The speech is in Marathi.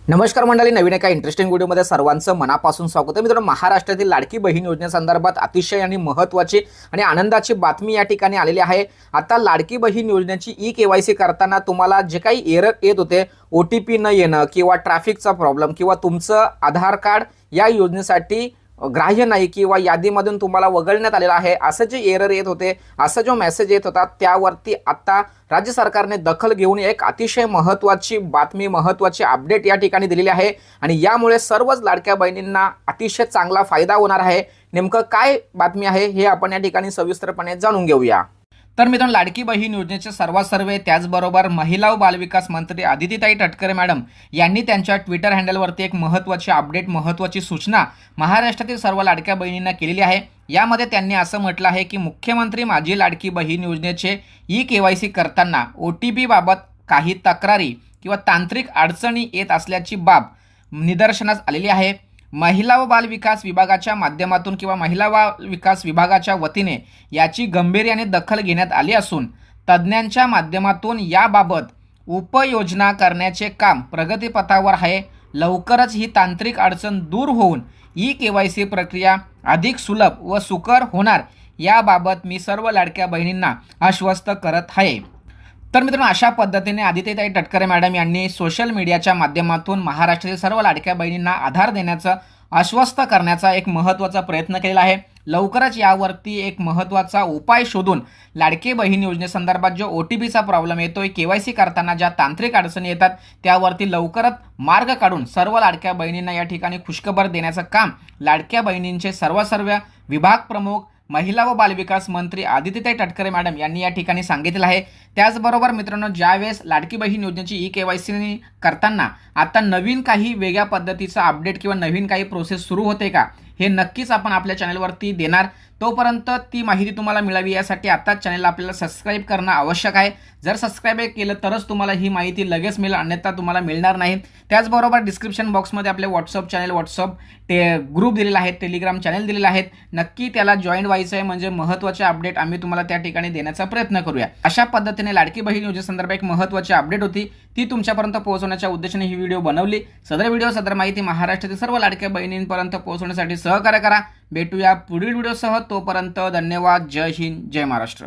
नमस्कार मंडळी, नवीन एका इंटरेस्टिंग व्हिडिओमध्ये सर्वांचं मनापासून स्वागत आहे। मित्रांनो, महाराष्ट्रातील लाडकी बहीण योजनेसंदर्भात अतिशय आणि महत्त्वाची आणि आनंदाची बातमी या ठिकाणी आलेली आहे। आता लाडकी बहीण योजनेची ई-केवायसी करताना तुम्हाला जे काही एरर येत होते, OTP न येणं किंवा ट्रॅफिकचा प्रॉब्लेम किंवा तुमचं आधार कार्ड या योजनेसाठी ग्राह्य नाही किंवा यादीमधून तुम्हाला वगळण्यात आलेला आहे, असं जे एरर येत होते, असा जो मेसेज येत होता, त्यावरती आता राज्य सरकारने दखल घेऊन एक अतिशय महत्त्वाची बातमी, महत्त्वाची अपडेट या ठिकाणी दिलेली आहे आणि यामुळे सर्वच लाडक्या बहिणींना अतिशय चांगला फायदा होणार आहे। नेमकं काय बातमी आहे हे आपण या ठिकाणी सविस्तरपणे जाणून घेऊया। तर मित्रांनो, लाडकी बहीण योजनेचे सर्वे त्याचबरोबर महिला व बालविकास मंत्री आदितीताई तटकरे मॅडम यांनी त्यांच्या ट्विटर हँडलवरती एक महत्त्वाची अपडेट, महत्त्वाची सूचना महाराष्ट्रातील सर्व लाडक्या बहिणींना केलेली आहे। यामध्ये त्यांनी असं म्हटलं आहे की मुख्यमंत्री माझी लाडकी बहीण योजनेचे ई-केवायसी करताना OTP बाबत काही तक्रारी किंवा तांत्रिक अडचणी येत असल्याची बाब निदर्शनास आलेली आहे। महिला व बाल विकास विभागाच्या माध्यमातून किंवा महिला व विकास विभागाच्या वतीने याची गांभीर्याने दखल घेण्यात आली असून तज्ज्ञांच्या माध्यमातून याबाबत उपाययोजना करण्याचे काम प्रगतीपथावर आहे। लवकरच ही तांत्रिक अडचण दूर होऊन ई-केवायसी प्रक्रिया अधिक सुलभ व सुकर होणार याबाबत मी सर्व लाडक्या बहिणींना आश्वस्त करत आहे। तर मित्रांनो, अशा पद्धतीने आदितीताई तटकरे मॅडम यांनी सोशल मीडियाच्या माध्यमातून महाराष्ट्रातील सर्व लाडक्या बहिणींना आधार देण्याचा, आश्वस्त करण्याचा एक महत्त्वाचा प्रयत्न केलेला आहे। लवकरच यावरती एक महत्त्वाचा उपाय शोधून लाडकी बहीण योजनेसंदर्भात जो OTPचा प्रॉब्लेम येतोय, केवायसी करताना ज्या तांत्रिक अडचणी येतात, त्यावरती लवकरच मार्ग काढून सर्व लाडक्या बहिणींना या ठिकाणी खुशखबर देण्याचं काम लाडक्या बहिणींचे सर्व विभाग प्रमुख महिला व बालविकास मंत्री आदितीताई तटकरे मॅडम यांनी या ठिकाणी सांगितलं आहे। त्याचबरोबर मित्रांनो, ज्यावेळेस लाडकी बहीण योजनेची ई-केवायसी करताना आता नवीन काही वेगळ्या पद्धतीचा अपडेट किंवा नवीन काही प्रोसेस सुरू होते का, हे नक्कीच आपण आपल्या चॅनलवरती देणार। तोपर्यंत ती माहिती तुम्हाला मिळावी यासाठी आताच चॅनलला आपल्याला सबस्क्राईब करणं आवश्यक आहे। जर सबस्क्राईब केलं तरच तुम्हाला ही माहिती लगेच मिळेल, अन्यथा तुम्हाला मिळणार नाही। त्याचबरोबर डिस्क्रिप्शन बॉक्समध्ये आपले व्हॉट्सअप चॅनल, ग्रुप दिलेला आहे, टेलिग्राम चॅनल दिलेला आहे, नक्की त्याला जॉईन व्हायचं आहे, म्हणजे महत्त्वाचे अपडेट आम्ही तुम्हाला त्या ठिकाणी देण्याचा प्रयत्न करूया। अशा पद्धतीने लाडकी बहीण योजनेसंदर्भात एक महत्त्वाची अपडेट होती, ती तुमच्यापर्यंत पोहोचवण्याच्या उद्देशाने ही व्हिडिओ बनवली। सदर माहिती महाराष्ट्रातील सर्व लाडक्या बहिणींपर्यंत पोहोचवण्यासाठी सहकार्य करा। भेटूया पुढील व्हिडिओसह, तोपर्यंत धन्यवाद। जय हिंद, जय महाराष्ट्र।